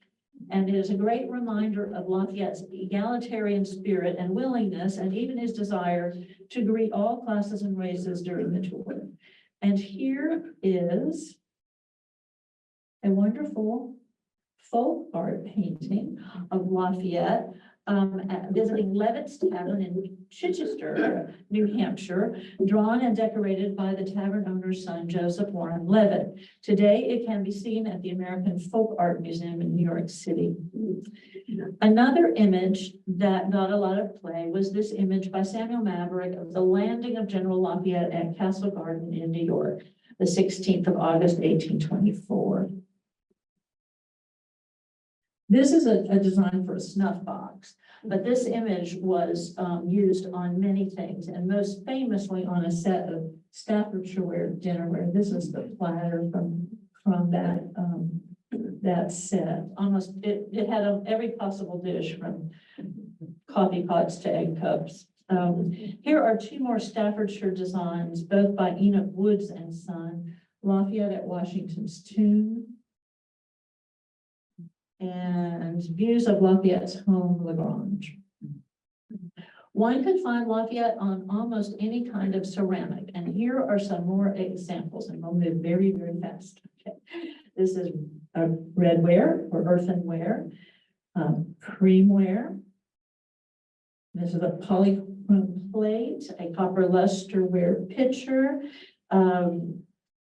And it is a great reminder of Lafayette's egalitarian spirit and willingness, and even his desire to greet all classes and races during the tour. And here is a wonderful folk art painting of Lafayette visiting Levitt's Tavern in Chichester, New Hampshire, drawn and decorated by the tavern owner's son, Joseph Warren Levitt. Today, it can be seen at the American Folk Art Museum in New York City. Another image that got a lot of play was this image by Samuel Maverick of the landing of General Lafayette at Castle Garden in New York, the 16th of August, 1824. This is a design for a snuff box, but this image was used on many things, and most famously on a set of Staffordshire dinnerware. This is the platter from that set. Almost, it had every possible dish, from coffee pots to egg cups. Here are two more Staffordshire designs, both by Enoch Woods and Son, Lafayette at Washington's tomb, and views of Lafayette's home, Lagrange. One could find Lafayette on almost any kind of ceramic, and here are some more examples, and we'll move very, very fast. Okay. This is a redware or earthenware, creamware. This is a polychrome plate, a copper lusterware pitcher, a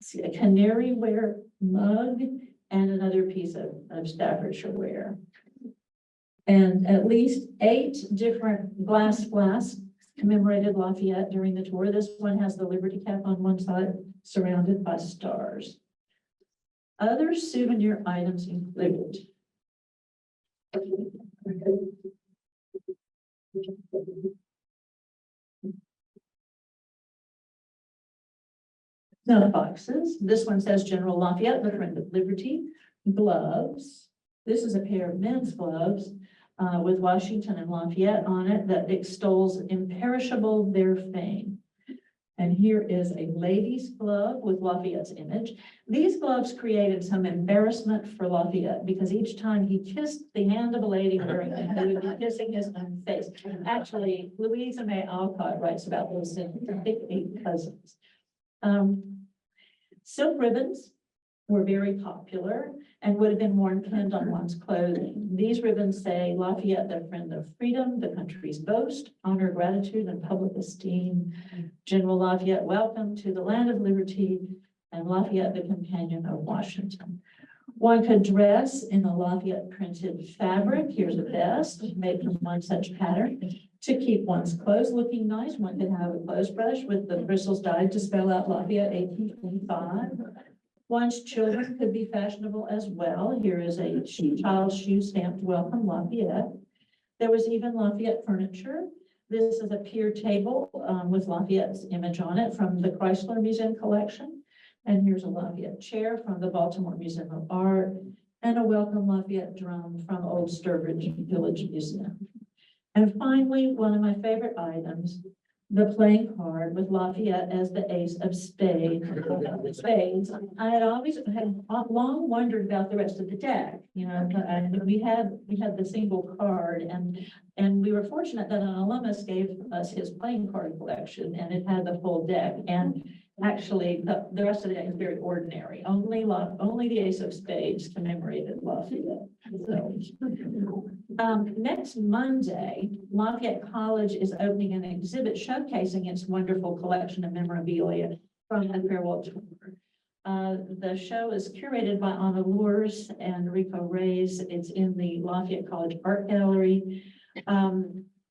canaryware mug, and another piece of Staffordshire ware. And at least 8 different glass flasks commemorated Lafayette during the tour. This one has the Liberty Cap on one side, surrounded by stars. Other souvenir items included snuff boxes. This one says General Lafayette, the friend of liberty. Gloves. This is a pair of men's gloves with Washington and Lafayette on it that extols imperishable their fame. And here is a lady's glove with Lafayette's image. These gloves created some embarrassment for Lafayette because each time he kissed the hand of a lady wearing them, he would be kissing his own face. Actually, Louisa May Alcott writes about those in Thick 8 Cousins. Silk ribbons were very popular and would have been worn pinned on one's clothing. These ribbons say Lafayette, the friend of freedom, the country's boast, honor, gratitude, and public esteem. General Lafayette, welcome to the land of liberty, and Lafayette, the companion of Washington. One could dress in a Lafayette printed fabric. Here's a vest made from one such pattern. To keep one's clothes looking nice, one could have a clothes brush with the bristles dyed to spell out Lafayette 1825. One's children could be fashionable as well. Here is a child's shoe stamped welcome Lafayette. There was even Lafayette furniture. This is a pier table with Lafayette's image on it from the Chrysler Museum collection. And here's a Lafayette chair from the Baltimore Museum of Art and a welcome Lafayette drum from Old Sturbridge Village Museum. And finally, one of my favorite items, the playing card with Lafayette as the ace of spades. I had long wondered about the rest of the deck. You know, and we had the single card, and we were fortunate that an alumnus gave us his playing card collection, and it had the full deck. And actually, the rest of the deck is very ordinary. Only the ace of spades commemorated Lafayette. So, next Monday, Lafayette College is opening an exhibit showcasing its wonderful collection of memorabilia from the farewell tour. The show is curated by Anna Lours and Rico Reyes. It's in the Lafayette College Art Gallery.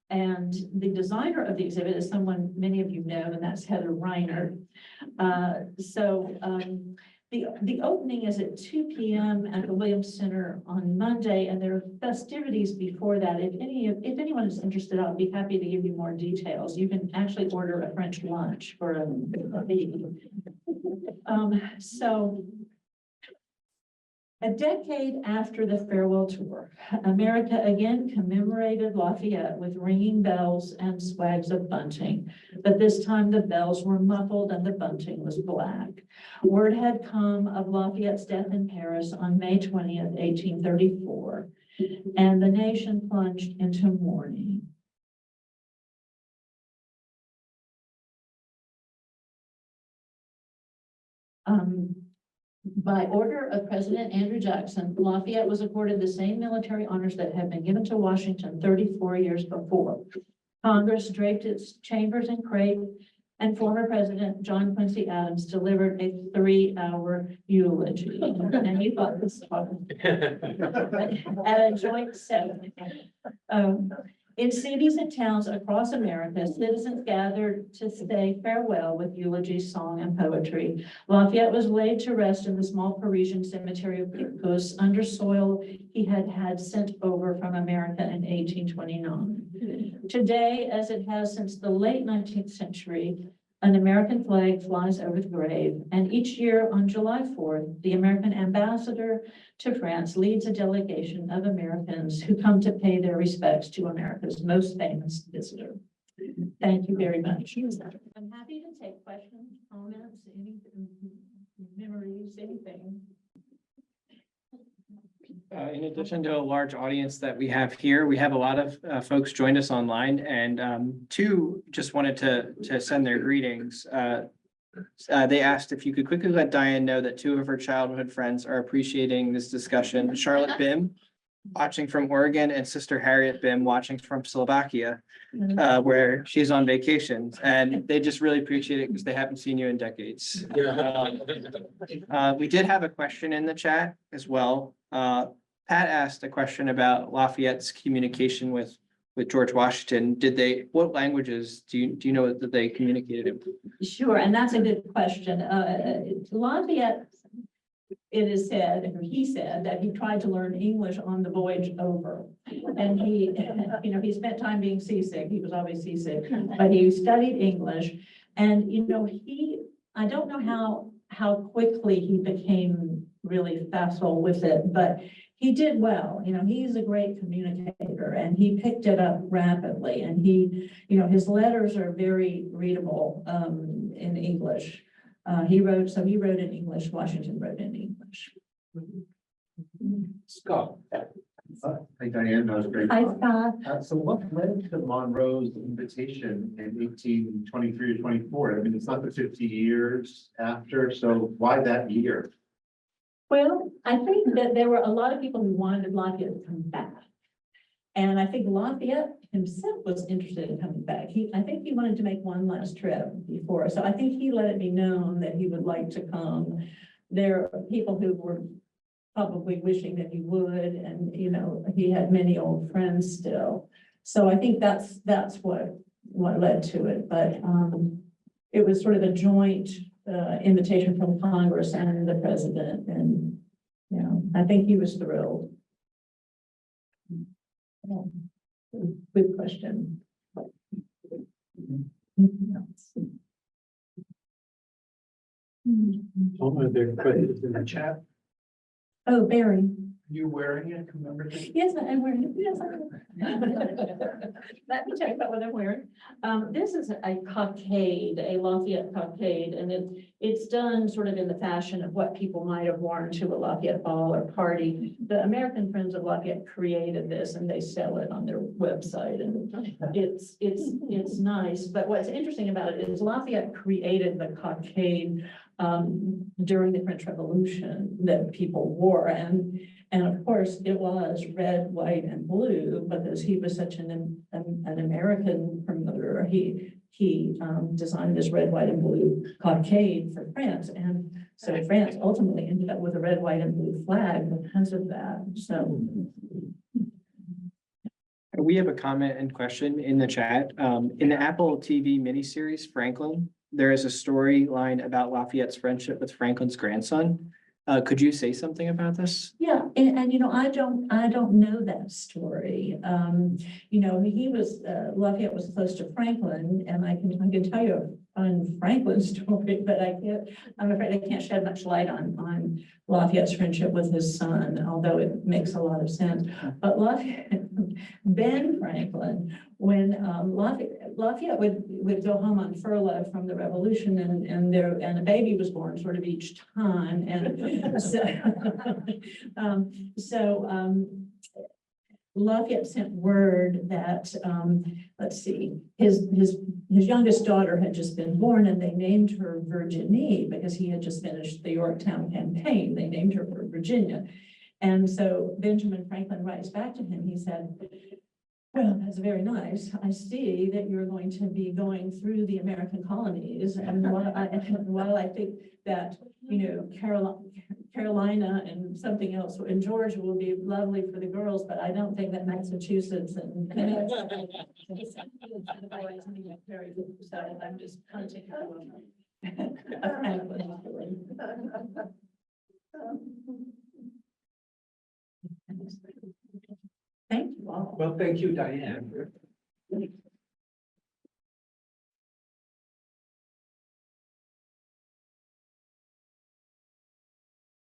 And the designer of the exhibit is someone many of you know, and that's Heather Reiner. The opening is at 2 p.m. at the Williams Center on Monday, and there are festivities before that. If anyone is interested, I'll be happy to give you more details. You can actually order a French lunch for a meeting. A decade after the farewell tour, America again commemorated Lafayette with ringing bells and swags of bunting, but this time the bells were muffled and the bunting was black. Word had come of Lafayette's death in Paris on May 20th, 1834, and the nation plunged into mourning. By order of President Andrew Jackson, Lafayette was accorded the same military honors that had been given to Washington 34 years before. Congress draped its chambers in crepe, and former President John Quincy Adams delivered a 3-hour eulogy. And you thought this was at a joint session. In cities and towns across America, citizens gathered to say farewell with eulogy, song, and poetry. Lafayette was laid to rest in the small Parisian cemetery of Picpus under soil he had sent over from America in 1829. Today, as it has since the late 19th century, An American flag flies over the grave, and each year on July 4th, the American ambassador to France leads a delegation of Americans who come to pay their respects to America's most famous visitor. Thank you very much. I'm happy to take questions, comments, any memories, anything. In addition to a large audience that we have here, we have a lot of folks joined us online, and two just wanted to send their greetings. They asked if you could quickly let Diane know that two of her childhood friends are appreciating this discussion. Charlotte Bim, watching from Oregon, and Sister Harriet Bim, watching from Slovakia, where she's on vacation, and they just really appreciate it because they haven't seen you in decades. We did have a question in the chat as well. Pat asked a question about Lafayette's communication with George Washington. What languages do you know that they communicated in? Sure, and that's a good question. Lafayette, it is said, or he said, that he tried to learn English on the voyage over. And he spent time being seasick. He was always seasick, but he studied English. And, I don't know how quickly he became really facile with it, but he did well. He's a great communicator, and he picked it up rapidly. And his letters are very readable in English. He wrote in English, Washington wrote in English. Scott. Hi, Diane. That was great. Hi, Scott. So what led to Monroe's invitation in 1823 or 24? I mean, it's not the 50 years after, so why that year? Well, I think that there were a lot of people who wanted Lafayette to come back. And I think Lafayette himself was interested in coming back. I think he wanted to make one last trip before. So I think he let it be known that he would like to come. There are people who were probably wishing that he would, and he had many old friends still. So I think that's what led to it. But it was sort of a joint invitation from Congress and the president, and I think he was thrilled. Good question. Are there questions in the chat? Oh, Barry. You wearing it? Remember? Yes, I'm wearing it. Yes, I am. Let me tell you about what I'm wearing. This is a cockade, a Lafayette cockade, and it's done sort of in the fashion of what people might have worn to a Lafayette ball or party. The American Friends of Lafayette created this, and they sell it on their website, and it's nice. But what's interesting about it is Lafayette created the cockade during the French Revolution that people wore, and of course, it was red, white, and blue because he was such an American promoter. He designed this red, white, and blue cockade for France, and so France ultimately ended up with a red, white, and blue flag because of that. So We have a comment and question in the chat. In the Apple TV miniseries, Franklin, there is a storyline about Lafayette's friendship with Franklin's grandson. Could you say something about this? yeah, and I don't know that story. He was Lafayette was close to Franklin, and I can tell you on Franklin's story, but I'm afraid I can't shed much light on Lafayette's friendship with his son, although it makes a lot of sense. But Ben Franklin, when Lafayette would go home on furlough from the Revolution, and a baby was born sort of each time, and so Lafayette sent word that let's see, his youngest daughter had just been born, and they named her Virginie because he had just finished the Yorktown campaign. They named her for Virginia. And so Benjamin Franklin writes back to him. He said, well, that's very nice. I see that you're going to be going through the American colonies. And while I think that, Carolina and something else in Georgia will be lovely for the girls, but I don't think that Massachusetts and very good. So I'm just punching a Franklin story. Thank you all. Well, thank you, Diane.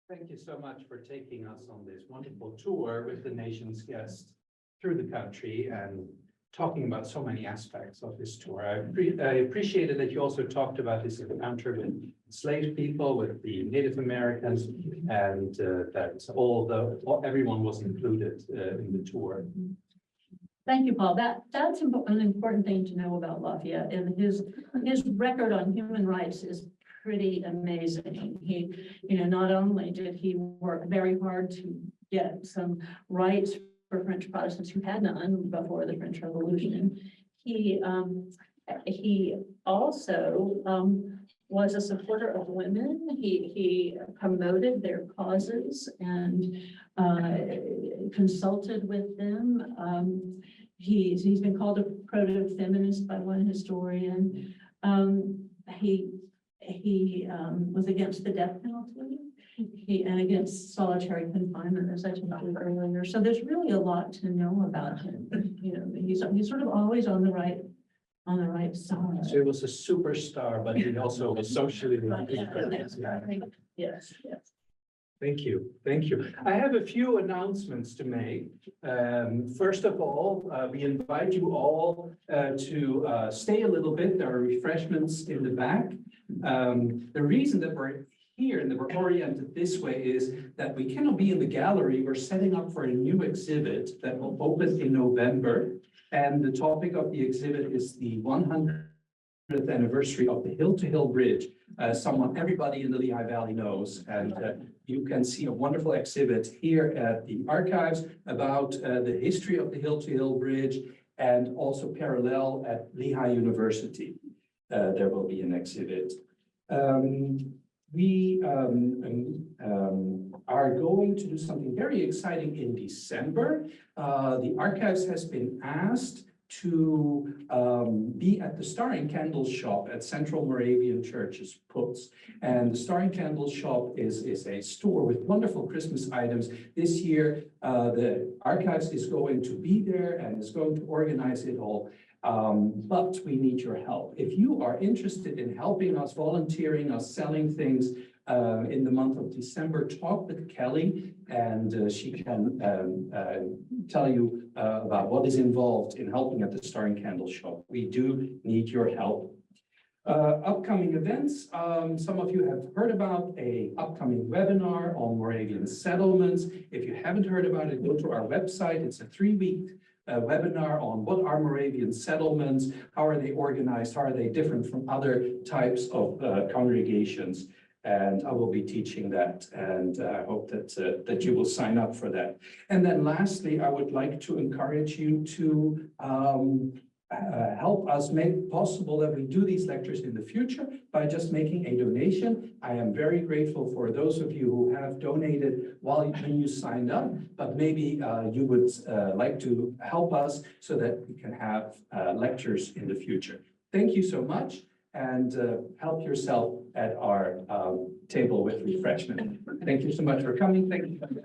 Thank you so much for taking us on this wonderful tour with the nation's guests through the country and talking about so many aspects of this tour. I appreciated that you also talked about this encounter with enslaved people, with the Native Americans, and that everyone was included in the tour. Thank you, Paul. That's an important thing to know about Lafayette, and his record on human rights is pretty amazing. He, not only did he work very hard to get some rights for French Protestants who had none before the French Revolution, he also was a supporter of women. He promoted their causes and consulted with them. He's been called a proto-feminist by one historian. He was against the death penalty. And against solitary confinement, as I told you earlier. So there's really a lot to know about him. He's sort of always on the right side. So he was a superstar, but he also was socially. Yes. Thank you. I have a few announcements to make. First of all, we invite you all to stay a little bit. There are refreshments in the back. The reason that we're here and that we're oriented this way is that we cannot be in the gallery. We're setting up for a new exhibit that will open in November. And the topic of the exhibit is the 100th anniversary of the Hill to Hill Bridge, everybody in the Lehigh Valley knows. And you can see a wonderful exhibit here at the archives about the history of the Hill to Hill Bridge, and also parallel at Lehigh University. There will be an exhibit. We are going to do something very exciting in December. The archives has been asked to be at the Star and Candle shop at Central Moravian Church's Puts. And the Star and Candle shop is a store with wonderful Christmas items. This year, the archives is going to be there and is going to organize it all. But we need your help. If you are interested in helping us, volunteering us, selling things in the month of December, talk with Kelly, and she can tell you about what is involved in helping at the Star and Candle shop. We do need your help. Upcoming events, some of you have heard about an upcoming webinar on Moravian settlements. If you haven't heard about it, go to our website. It's a 3-week webinar on what are Moravian settlements, how are they organized, how are they different from other types of congregations. And I will be teaching that, and I hope that you will sign up for that. And then lastly, I would like to encourage you to help us make possible that we do these lectures in the future by just making a donation. I am very grateful for those of you who have donated when you signed up, but maybe you would like to help us so that we can have lectures in the future. Thank you so much, and help yourself at our table with refreshment. Thank you so much for coming. Thank you.